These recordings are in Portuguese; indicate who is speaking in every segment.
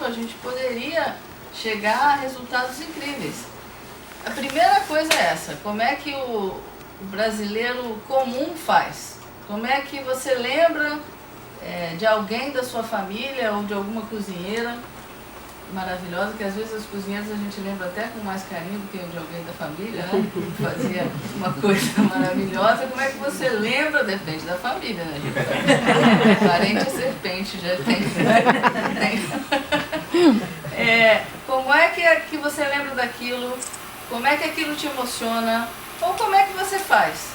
Speaker 1: a gente poderia chegar a resultados incríveis. A primeira coisa é essa: como é que o brasileiro comum faz? Como é que você lembra de alguém da sua família ou de alguma cozinheira maravilhosa, que às vezes as cozinheiras a gente lembra até com mais carinho do que de alguém da família, né? Que fazia uma coisa maravilhosa. Como é que você lembra? Depende da família, né? Parente é serpente, já tem. Como é que você lembra daquilo? Como é que aquilo te emociona? Ou como é que você faz?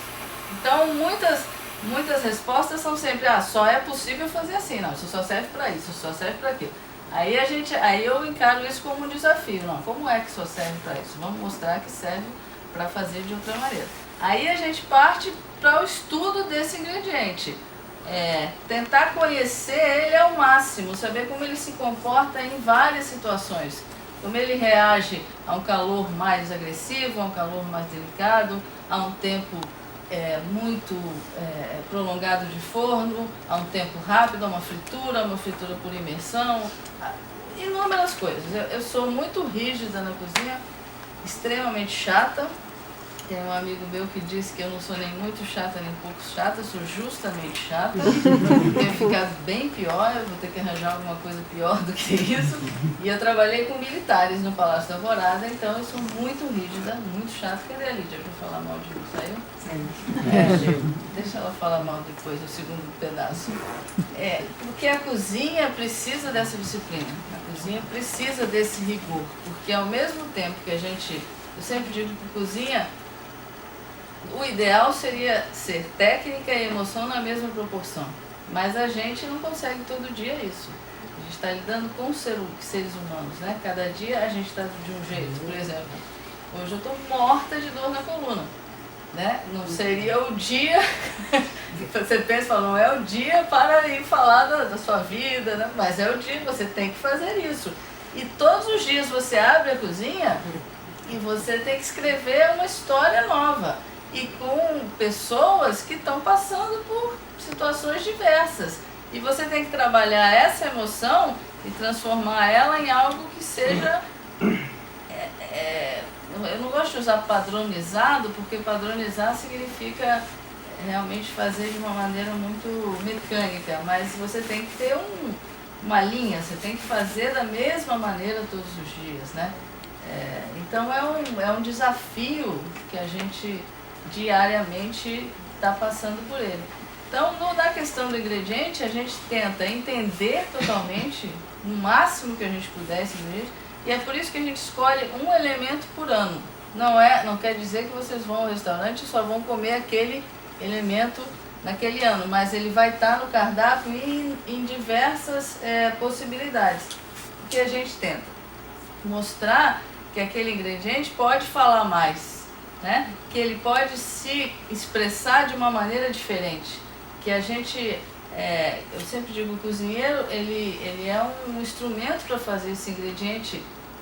Speaker 1: Então, muitas respostas são sempre: só é possível fazer assim, não, isso só serve para isso, só serve para aquilo. Aí eu encaro isso como um desafio. Não, como é que só serve para isso? Vamos mostrar que serve para fazer de outra maneira. Aí a gente parte para o estudo desse ingrediente. Tentar conhecer ele ao máximo, saber como ele se comporta em várias situações. Como ele reage a um calor mais agressivo, a um calor mais delicado, a um tempo muito prolongado de forno, a um tempo rápido, a uma fritura por imersão, inúmeras coisas. Eu sou muito rígida na cozinha, extremamente chata. Tem um amigo meu que disse que eu não sou nem muito chata nem pouco chata, sou justamente chata. Tenho ficado bem pior, eu vou ter que arranjar alguma coisa pior do que isso. E eu trabalhei com militares no Palácio da Alvorada, então eu sou muito rígida, muito chata. Cadê a Lídia para falar mal de mim? Saiu? Deixa ela falar mal depois, o segundo pedaço. Porque a cozinha precisa dessa disciplina, a cozinha precisa desse rigor, porque ao mesmo tempo que eu sempre digo que cozinha, o ideal seria ser técnica e emoção na mesma proporção, mas a gente não consegue todo dia isso. A gente está lidando com seres humanos, né? Cada dia a gente está de um jeito. Por exemplo, hoje eu estou morta de dor na coluna, né? Não seria o dia, você pensa e fala, não é o dia para ir falar da sua vida, né? Mas é o dia que você tem que fazer isso. E todos os dias você abre a cozinha e você tem que escrever uma história nova. E com pessoas que estão passando por situações diversas. E você tem que trabalhar essa emoção e transformar ela em algo que seja... eu não gosto de usar padronizado, porque padronizar significa realmente fazer de uma maneira muito mecânica. Mas você tem que ter uma linha, você tem que fazer da mesma maneira todos os dias, né? Então é um desafio que a gente diariamente está passando por ele. Então, na questão do ingrediente, a gente tenta entender totalmente, o máximo que a gente puder esse ingrediente, e é por isso que a gente escolhe um elemento por ano. Não quer dizer que vocês vão ao restaurante e só vão comer aquele elemento naquele ano, mas ele vai estar no cardápio em diversas possibilidades. O que a gente tenta? Mostrar que aquele ingrediente pode falar mais, né? Que ele pode se expressar de uma maneira diferente. Que a gente, eu sempre digo, o cozinheiro, ele é um instrumento para fazer esse ingrediente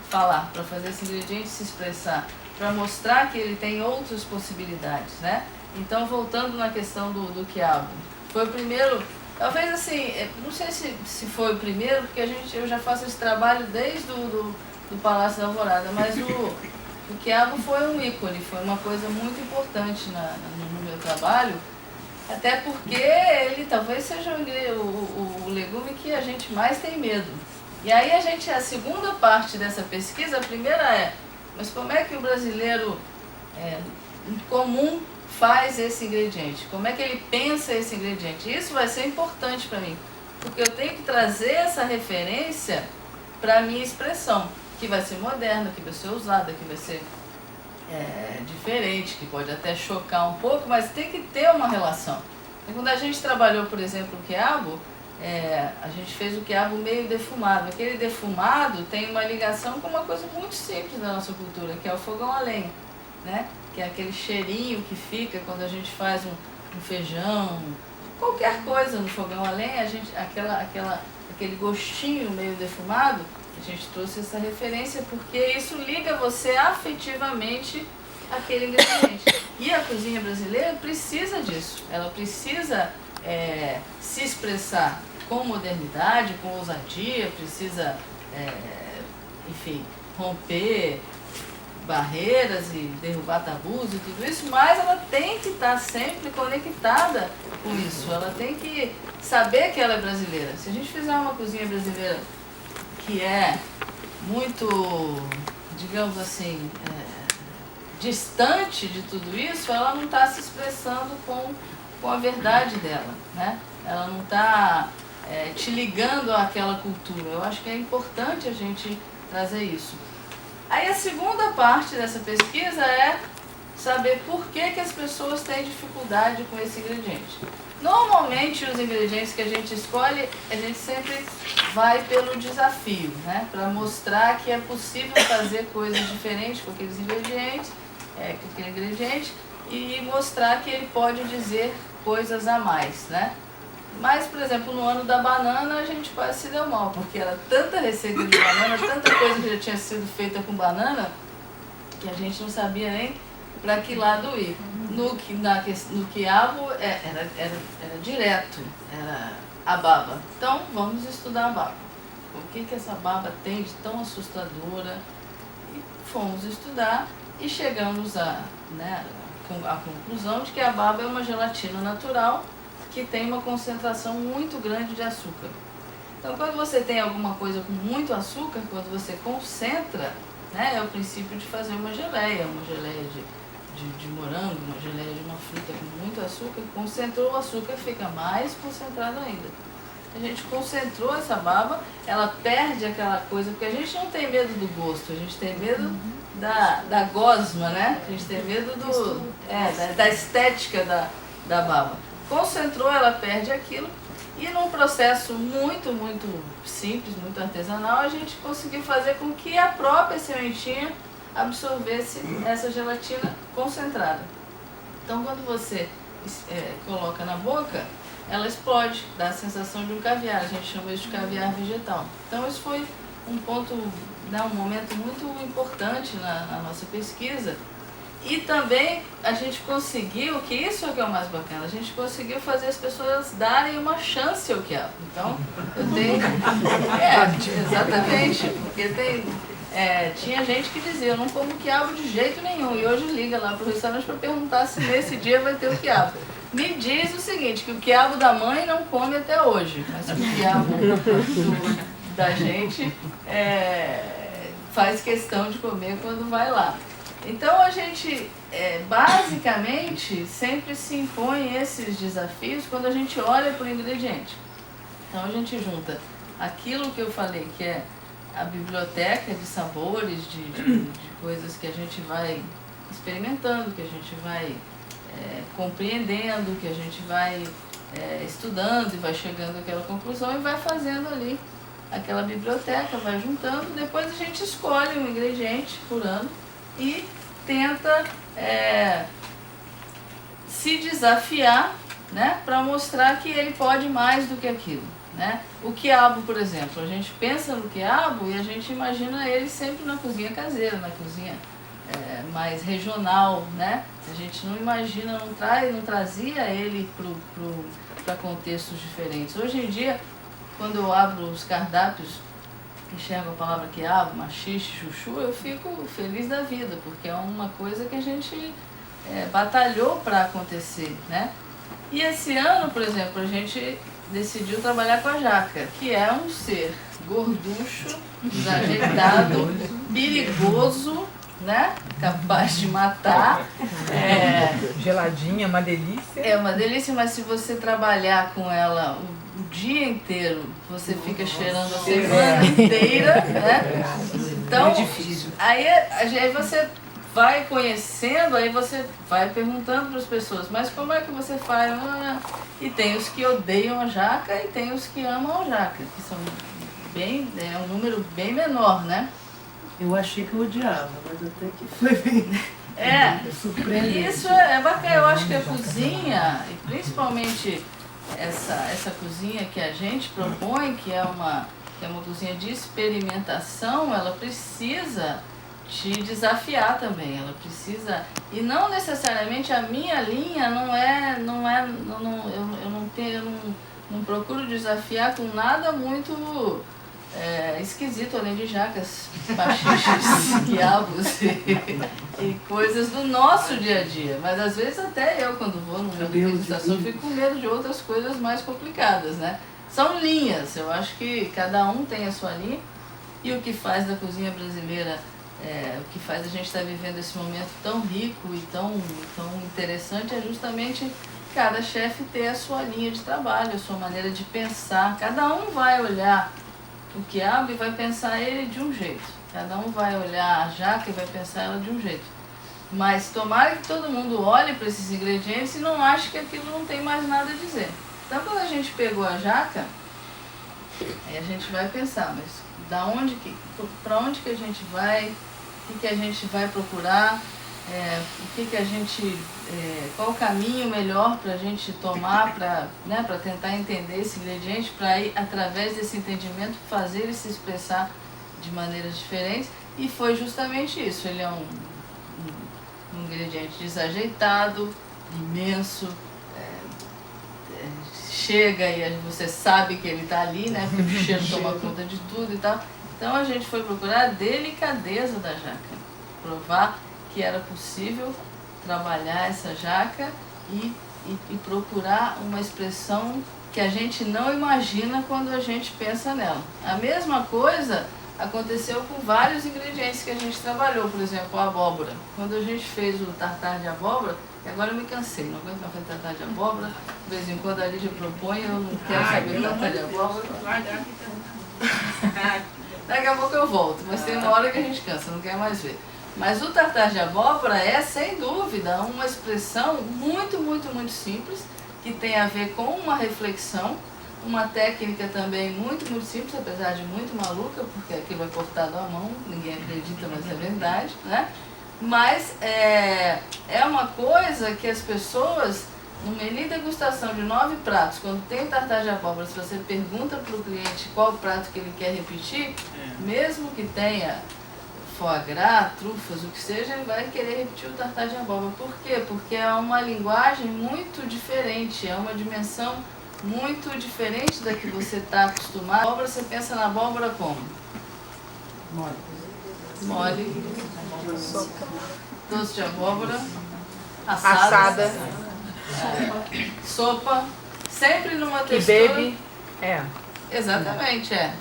Speaker 1: falar, para fazer esse ingrediente se expressar, para mostrar que ele tem outras possibilidades, né? Então, voltando na questão do quiabo, foi o primeiro, talvez assim, não sei se foi o primeiro, porque eu já faço esse trabalho desde do Palácio da Alvorada, mas o quiabo foi um ícone, foi uma coisa muito importante no meu trabalho, até porque ele talvez seja o legume que a gente mais tem medo. E aí a segunda parte dessa pesquisa, a primeira mas como é que o brasileiro comum faz esse ingrediente? Como é que ele pensa esse ingrediente? Isso vai ser importante para mim, porque eu tenho que trazer essa referência para a minha expressão, que vai ser moderna, que vai ser usada, que vai ser diferente, que pode até chocar um pouco, mas tem que ter uma relação. E quando a gente trabalhou, por exemplo, o quiabo, a gente fez o quiabo meio defumado. Aquele defumado tem uma ligação com uma coisa muito simples da nossa cultura, que é o fogão a lenha, né? Que é aquele cheirinho que fica quando a gente faz um feijão, qualquer coisa no fogão a lenha, aquele gostinho meio defumado. A gente trouxe essa referência porque isso liga você afetivamente àquele ingrediente. E a cozinha brasileira precisa disso, ela precisa se expressar com modernidade, com ousadia, precisa, enfim, romper barreiras e derrubar tabus e tudo isso, mas ela tem que estar sempre conectada com isso, ela tem que saber que ela é brasileira. Se a gente fizer uma cozinha brasileira que é muito, digamos assim, distante de tudo isso, ela não está se expressando com a verdade dela, né? Ela não está te ligando àquela cultura. Eu acho que é importante a gente trazer isso. Aí a segunda parte dessa pesquisa é saber por que as pessoas têm dificuldade com esse ingrediente. Normalmente os ingredientes que a gente escolhe, a gente sempre vai pelo desafio, né? Para mostrar que é possível fazer coisas diferentes com aqueles ingredientes, com aquele ingrediente, e mostrar que ele pode dizer coisas a mais, né? Mas, por exemplo, no ano da banana a gente quase se deu mal, porque era tanta receita de banana, tanta coisa que já tinha sido feita com banana, que a gente não sabia nem para que lado ir. No quiabo era direto, era a baba. Então vamos estudar a baba. O que essa baba tem de tão assustadora? E fomos estudar e chegamos à conclusão de que a baba é uma gelatina natural que tem uma concentração muito grande de açúcar. Então, quando você tem alguma coisa com muito açúcar, quando você concentra, né, é o princípio de fazer uma geleia de morango, uma geleia de uma fruta com muito açúcar. Concentrou o açúcar, fica mais concentrado ainda. A gente concentrou essa baba, ela perde aquela coisa, porque a gente não tem medo do gosto, a gente tem medo da gosma, né? A gente tem medo da estética da baba. Concentrou, ela perde aquilo, e num processo muito, muito simples, muito artesanal, a gente conseguiu fazer com que a própria sementinha absorvesse essa gelatina concentrada. Então, quando você coloca na boca, ela explode, dá a sensação de um caviar, a gente chama isso de caviar vegetal. Então, isso foi um ponto, um momento muito importante na nossa pesquisa. E também a gente conseguiu, que isso é o que é o mais bacana, a gente conseguiu fazer as pessoas darem uma chance ao quiabo. Então, eu tenho... exatamente, porque tinha gente que dizia, eu não como quiabo de jeito nenhum, e hoje liga lá pro restaurante para perguntar se nesse dia vai ter o quiabo. Me diz o seguinte, que o quiabo da mãe não come até hoje, mas que o quiabo da gente faz questão de comer quando vai lá. Então a gente basicamente sempre se impõe esses desafios quando a gente olha para o ingrediente. Então a gente junta aquilo que eu falei, que é a biblioteca de sabores, de coisas que a gente vai experimentando, que a gente vai compreendendo, que a gente vai estudando e vai chegando àquela conclusão e vai fazendo ali aquela biblioteca, vai juntando, depois a gente escolhe um ingrediente por ano e tenta se desafiar, né, para mostrar que ele pode mais do que aquilo, né? O quiabo, por exemplo, a gente pensa no quiabo e a gente imagina ele sempre na cozinha caseira, na cozinha mais regional, né? A gente não imagina, não trazia ele para contextos diferentes. Hoje em dia, quando eu abro os cardápios, enxergo a palavra quiabo, maxixe, chuchu, eu fico feliz da vida, porque é uma coisa que a gente batalhou para acontecer, né? E esse ano, por exemplo, a gente decidiu trabalhar com a jaca, que é um ser gorducho, desajeitado, perigoso, né? Capaz de matar.
Speaker 2: Geladinha, uma delícia.
Speaker 1: É uma delícia, mas se você trabalhar com ela o dia inteiro, você fica cheirando a semana inteira, né? Então, aí você vai conhecendo, aí você vai perguntando para as pessoas, mas como é que você faz? E tem os que odeiam a jaca e tem os que amam a jaca, que são um número bem menor, né?
Speaker 3: Eu achei que eu odiava, mas até que foi bem surpreendente.
Speaker 1: Isso é bacana, eu acho que a cozinha, e principalmente essa cozinha que a gente propõe, que é uma cozinha de experimentação, ela precisa te desafiar também, ela precisa, e não necessariamente a minha linha eu Não procuro desafiar com nada muito esquisito, além de jacas, bachiches, quiabos e coisas do nosso dia a dia. Mas às vezes até eu, quando vou numa degustação, fico com medo de outras coisas mais complicadas, né? São linhas, eu acho que cada um tem a sua linha. E o que faz da cozinha brasileira, o que faz a gente estar vivendo esse momento tão rico e tão interessante é justamente cada chefe ter a sua linha de trabalho, a sua maneira de pensar. Cada um vai olhar o quiabo e vai pensar ele de um jeito. Cada um vai olhar a jaca e vai pensar ela de um jeito. Mas tomara que todo mundo olhe para esses ingredientes e não ache que aquilo não tem mais nada a dizer. Então quando a gente pegou a jaca, aí a gente vai pensar, mas para onde que a gente vai, o que a gente vai procurar, qual o caminho melhor para a gente tomar para tentar entender esse ingrediente, para ir através desse entendimento fazer ele se expressar de maneiras diferentes. E foi justamente isso, ele é um ingrediente desajeitado, imenso, chega e você sabe que ele está ali, né? Porque o cheiro toma conta de tudo e tal. Então a gente foi procurar a delicadeza da jaca, provar que era possível trabalhar essa jaca e procurar uma expressão que a gente não imagina quando a gente pensa nela. A mesma coisa aconteceu com vários ingredientes que a gente trabalhou, por exemplo, a abóbora. Quando a gente fez o tartar de abóbora, que agora eu me cansei, não aguento mais fazer tartar de abóbora, de vez em quando a Lídia propõe, eu não quero saber tartar de abóbora. Daqui a pouco eu volto, mas tem uma hora que a gente cansa, não quer mais ver. Mas o tartar de abóbora é, sem dúvida, uma expressão muito, muito, muito simples, que tem a ver com uma reflexão, uma técnica também muito, muito simples, apesar de muito maluca, porque aquilo é cortado à mão, ninguém acredita, mas é verdade, né? Mas é uma coisa que as pessoas, no menu degustação de 9 pratos, quando tem tartar de abóbora, se você pergunta para o cliente qual prato que ele quer repetir, mesmo que tenha foie gras, trufas, o que seja, ele vai querer repetir o tartar de abóbora. Por quê? Porque é uma linguagem muito diferente, é uma dimensão muito diferente da que você está acostumado. A abóbora, você pensa na abóbora como? Mole. Doce de abóbora. Assada. Sopa. Sempre numa textura.
Speaker 2: Que bebe.
Speaker 1: Exatamente, é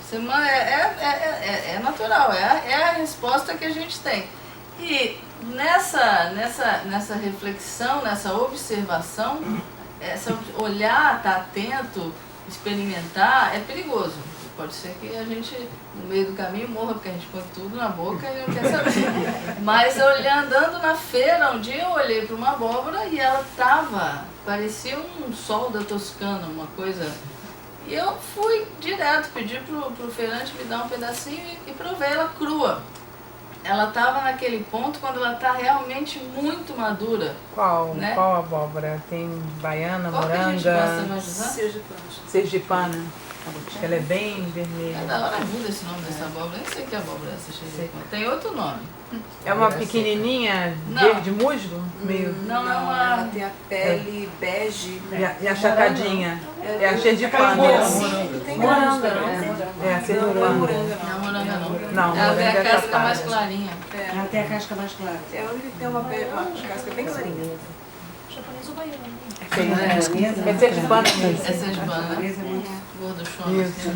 Speaker 1: natural, é a resposta que a gente tem. E nessa reflexão, nessa observação, olhar, estar atento, experimentar, é perigoso. Pode ser que a gente, no meio do caminho, morra, porque a gente põe tudo na boca e não quer saber. Mas andando na feira, um dia eu olhei para uma abóbora e ela parecia um sol da Toscana, uma coisa. E eu fui direto, pedi pro feirante me dar um pedacinho e provei ela crua. Ela estava naquele ponto quando ela está realmente muito madura.
Speaker 2: Qual?
Speaker 1: Né?
Speaker 2: Qual abóbora? Tem baiana,
Speaker 1: qual
Speaker 2: moranga?
Speaker 1: Que a gente gosta mais de usar?
Speaker 2: Sergipana. Acho que ela é bem vermelha.
Speaker 1: Cada hora muda esse nome dessa abóbora. Nem sei que abóbora é essa, sergipana. Tem outro nome.
Speaker 2: É uma pequenininha, verde musgo? Meio...
Speaker 1: Não, é uma...
Speaker 4: Ela tem a pele bege.
Speaker 2: E a chacadinha. É a sergipana.
Speaker 4: Moranga.
Speaker 2: É a sergipana.
Speaker 1: Não, moranga não.
Speaker 2: Não,
Speaker 1: ela tem
Speaker 2: moranga
Speaker 1: a
Speaker 2: é
Speaker 1: casca
Speaker 2: chapada.
Speaker 1: mais clarinha.
Speaker 4: Ela tem a casca mais clara.
Speaker 3: É a única que tem uma casca bem clarinha.
Speaker 5: Japonês ou baiano?
Speaker 2: É sergipana mesmo.
Speaker 1: É sergipana, né?
Speaker 4: É muito
Speaker 1: Gorduchona.
Speaker 2: Isso.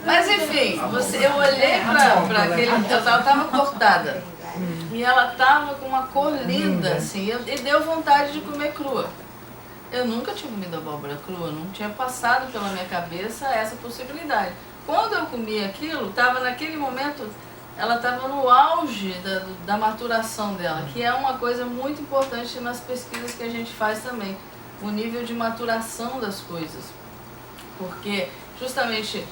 Speaker 1: Mas enfim, eu olhei pra aquele... Ela tava cortada. E ela tava com uma cor linda, assim. E deu vontade de comer crua. Eu nunca tinha comido abóbora crua, não tinha passado pela minha cabeça essa possibilidade. Quando eu comi aquilo, tava naquele momento... Ela estava no auge da maturação dela, que é uma coisa muito importante nas pesquisas que a gente faz também. O nível de maturação das coisas. Porque, justamente,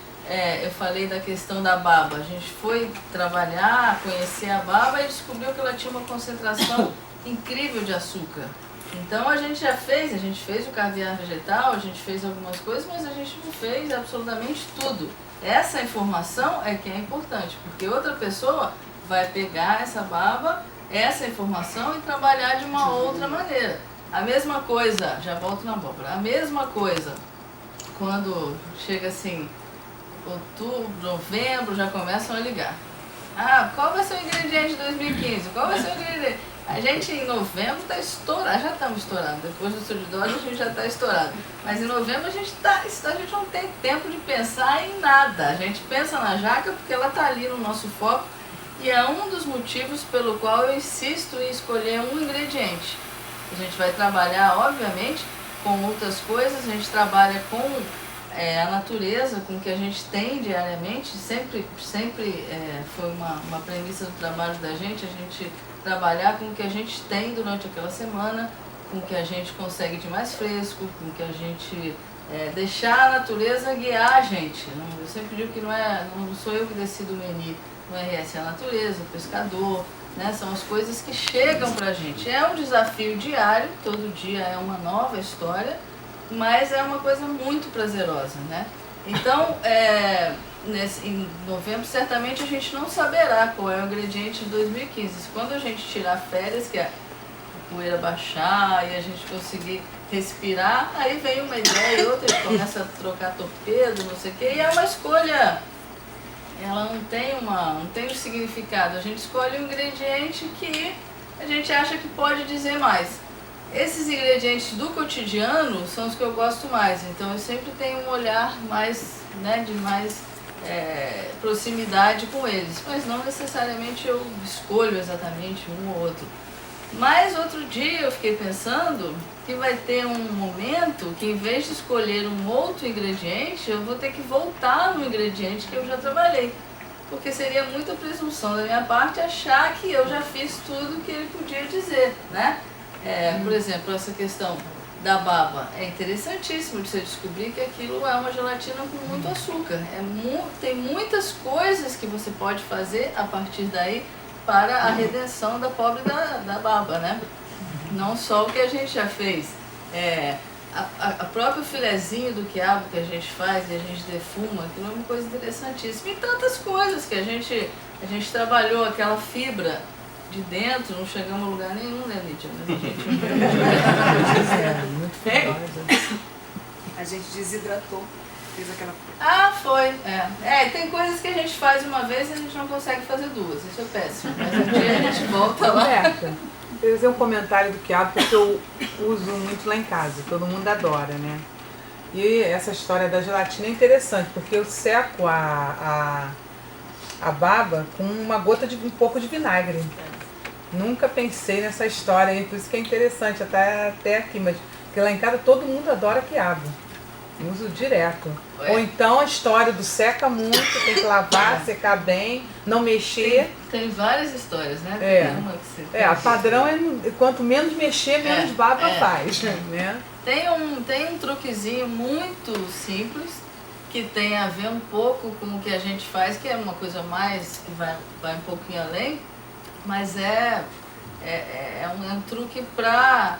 Speaker 1: eu falei da questão da baba. A gente foi trabalhar, conhecer a baba e descobriu que ela tinha uma concentração incrível de açúcar. Então a gente fez o caviar vegetal, a gente fez algumas coisas, mas a gente não fez absolutamente tudo. Essa informação é que é importante, porque outra pessoa vai pegar essa baba, essa informação e trabalhar de uma outra maneira. A mesma coisa, já volto na abóbora, a mesma coisa quando chega assim, outubro, novembro, já começam a ligar. Ah, qual vai ser o ingrediente de 2015? Qual vai ser o ingrediente? A gente em novembro está estourado, já estamos estourados. Depois do Solidório a gente já está estourado. Mas em novembro a gente não tem tempo de pensar em nada. A gente pensa na jaca porque ela está ali no nosso foco e é um dos motivos pelo qual eu insisto em escolher um ingrediente. A gente vai trabalhar, obviamente, com outras coisas, a gente trabalha com a natureza, com o que a gente tem diariamente, sempre foi uma premissa do trabalho da gente, a gente trabalhar com o que a gente tem durante aquela semana, com o que a gente consegue de mais fresco, com o que a gente deixar a natureza guiar a gente. Eu sempre digo que não sou eu que decido o menu no RS, é a natureza, o pescador, né? São as coisas que chegam pra gente. É um desafio diário, todo dia é uma nova história, mas é uma coisa muito prazerosa, né? Então, em novembro, certamente a gente não saberá qual é o ingrediente de 2015. Quando a gente tirar férias, que é a poeira baixar e a gente conseguir respirar, aí vem uma ideia e outra, a gente começa a trocar torpedo, não sei o quê, e é uma escolha. Ela não tem um significado. A gente escolhe um ingrediente que a gente acha que pode dizer mais. Esses ingredientes do cotidiano são os que eu gosto mais, então eu sempre tenho um olhar mais, de mais proximidade com eles, mas não necessariamente eu escolho exatamente um ou outro. Mas outro dia eu fiquei pensando que vai ter um momento que, em vez de escolher um outro ingrediente, eu vou ter que voltar no ingrediente que eu já trabalhei. Porque seria muita presunção da minha parte achar que eu já fiz tudo que ele podia dizer, né? Por exemplo, essa questão da baba. É interessantíssimo de você descobrir que aquilo é uma gelatina com muito açúcar. Tem muitas coisas que você pode fazer a partir daí para a redenção da pobre da baba, né? Não só o que a gente já fez. A próprio filezinho do quiabo que a gente faz e a gente defuma, aquilo é uma coisa interessantíssima. E tantas coisas que a gente trabalhou, aquela fibra de dentro, não chegamos a lugar nenhum, né, Lídia? Mas
Speaker 4: a gente desidratou, fez aquela...
Speaker 1: Ah, foi. Tem coisas que a gente faz uma vez e a gente não consegue fazer duas. Isso é péssimo. Mas um dia a gente volta lá.
Speaker 2: Eu fazer um comentário do quiabo porque eu uso muito lá em casa, todo mundo adora, né? E essa história da gelatina é interessante, porque eu seco a baba com um pouco de vinagre. Nunca pensei nessa história aí, por isso que é interessante até aqui, mas porque lá em casa todo mundo adora quiabo. Uso direto. Ou então a história do seca muito, tem que lavar, secar bem, não mexer.
Speaker 1: Tem várias histórias, né?
Speaker 2: A padrão é quanto menos mexer, menos baba faz. Né?
Speaker 1: Tem um truquezinho muito simples que tem a ver um pouco com o que a gente faz, que é uma coisa mais que vai um pouquinho além, mas é um truque para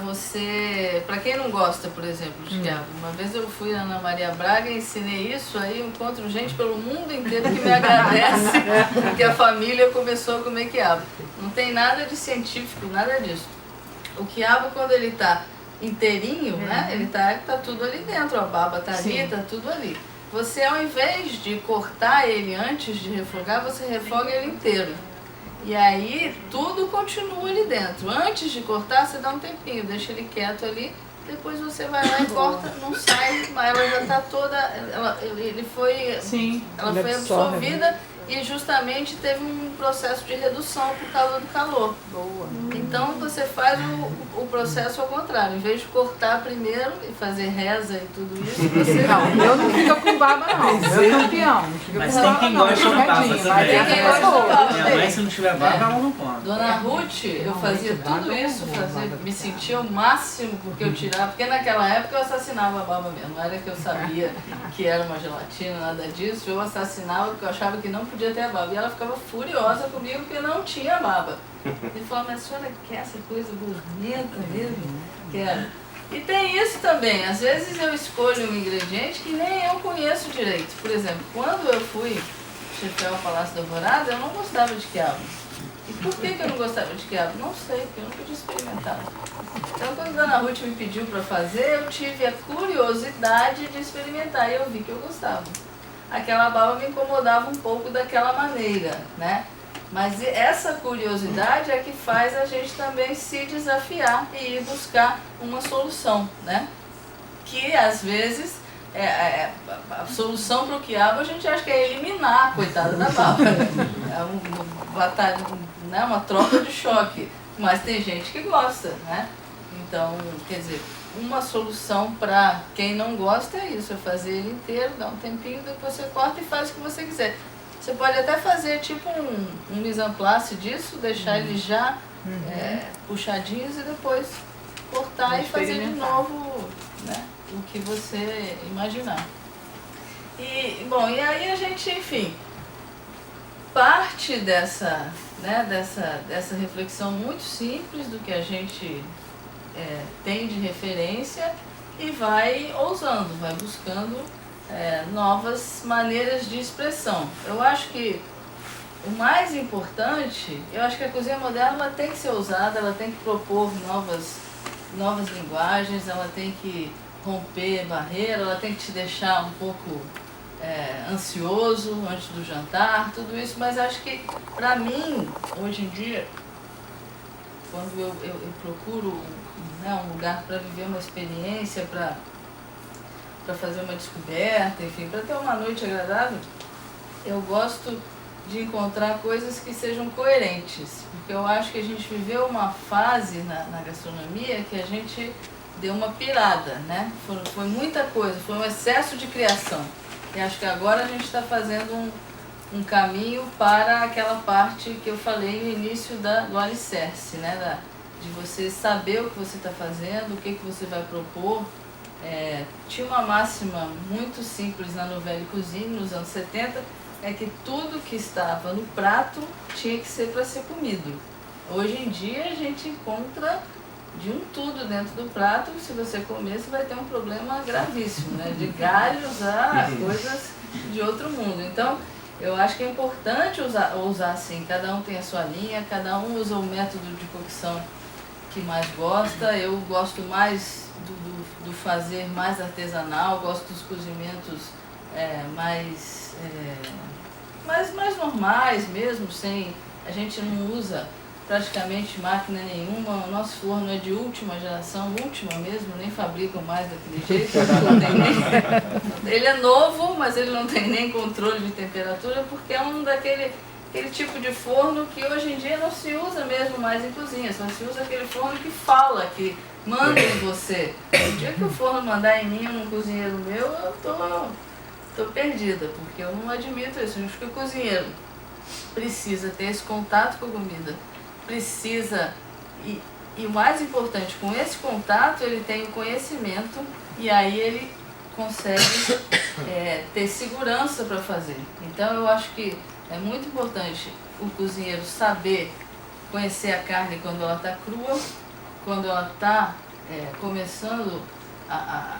Speaker 1: você, para quem não gosta, por exemplo, de quiabo. Uma vez eu fui na Ana Maria Braga e ensinei isso, aí eu encontro gente pelo mundo inteiro que me agradece porque a família começou a comer quiabo. Não tem nada de científico, nada disso. O quiabo, quando ele está inteirinho, né, ele tá tudo ali dentro, a baba tá ali, tá tudo ali. Você, ao invés de cortar ele antes de refogar, você refoga ele inteiro. E aí tudo continua ali dentro. Antes de cortar, você dá um tempinho, deixa ele quieto ali, depois você vai lá e corta, não sai, mas ela já está toda. Ela foi absorvida e justamente teve um processo de redução por causa do calor.
Speaker 2: Boa.
Speaker 1: Então você faz o processo ao contrário. Em vez de cortar primeiro e fazer reza e tudo isso, você...
Speaker 2: Não, eu não fico com baba não. Eu sou campeão.
Speaker 6: Mas tem quem gosta de baba também.
Speaker 1: Tem quem gosta de baba.
Speaker 6: Minha mãe, se não tiver baba, ela não come.
Speaker 1: Dona Ruth, eu fazia tudo isso, me sentia o máximo porque eu tirava, porque naquela época eu assassinava a baba mesmo. Não era que eu sabia que era uma gelatina, nada disso. Eu assassinava porque eu achava que não podia ter a baba. E ela ficava furiosa comigo porque não tinha baba. Ele falou, mas a senhora quer essa coisa gordenta mesmo? Quero. E tem isso também. Às vezes eu escolho um ingrediente que nem eu conheço direito. Por exemplo, quando eu fui chefiar o Palácio da Alvorada, eu não gostava de quiabo. E Por que eu não gostava de quiabo? Não sei, porque eu nunca tinha experimentado. Então, quando a Dona Ruth me pediu para fazer, eu tive a curiosidade de experimentar e eu vi que eu gostava. Aquela baba me incomodava um pouco daquela maneira, né? Mas essa curiosidade é que faz a gente também se desafiar e ir buscar uma solução, né? Que às vezes a solução para o quiabo a gente acha que é eliminar a coitada da baba. É uma troca de choque. Mas tem gente que gosta, né? Então, quer dizer, uma solução para quem não gosta é isso, é fazer ele inteiro, dá um tempinho, depois você corta e faz o que você quiser. Você pode até fazer tipo um mise en place disso, deixar ele já puxadinhos e depois cortar e fazer de novo, né, o que você imaginar. E, bom, e aí a gente, enfim, parte dessa reflexão muito simples do que a gente tem de referência e vai ousando, vai buscando novas maneiras de expressão. Eu acho que o mais importante, eu acho que a cozinha moderna ela tem que ser ousada, ela tem que propor novas linguagens, ela tem que romper barreira, ela tem que te deixar um pouco ansioso antes do jantar, tudo isso, mas acho que para mim, hoje em dia, quando eu procuro um lugar para viver uma experiência, para fazer uma descoberta, enfim, para ter uma noite agradável, eu gosto de encontrar coisas que sejam coerentes, porque eu acho que a gente viveu uma fase na gastronomia que a gente deu uma pirada, né? Foi muita coisa, foi um excesso de criação. E acho que agora a gente está fazendo um caminho para aquela parte que eu falei no início do alicerce, né? De você saber o que você está fazendo, o que você vai propor. Tinha uma máxima muito simples na Nouvelle Cuisine, nos anos 70, é que tudo que estava no prato tinha que ser para ser comido. Hoje em dia a gente encontra de um tudo dentro do prato, se você comer você vai ter um problema gravíssimo, né? De galhos a coisas de outro mundo. Então, eu acho que é importante usar assim, cada um tem a sua linha, cada um usa o método de cocção que mais gosta. Eu gosto mais do fazer mais artesanal, gosto dos cozimentos mais normais mesmo, sem... A gente não usa praticamente máquina nenhuma, o nosso forno é de última geração, última mesmo, nem fabricam mais daquele jeito. Ele é novo, mas ele não tem nem controle de temperatura, porque é aquele tipo de forno que hoje em dia não se usa mesmo mais em cozinha, só se usa aquele forno que fala, que manda em você. O dia que o forno mandar em mim, um cozinheiro meu, eu tô perdida, porque eu não admito isso. Eu acho que o cozinheiro precisa ter esse contato com a comida, precisa, e o mais importante, com esse contato ele tem o conhecimento e aí ele consegue ter segurança para fazer. Então eu acho que é muito importante o cozinheiro saber conhecer a carne quando ela está crua, quando ela está começando a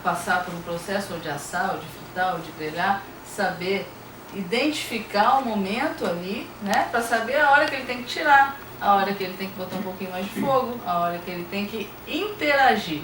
Speaker 1: passar por um processo ou de assar, ou de fritar, ou de grelhar, saber identificar o momento ali, né, para saber a hora que ele tem que tirar, a hora que ele tem que botar um pouquinho mais de fogo, a hora que ele tem que interagir.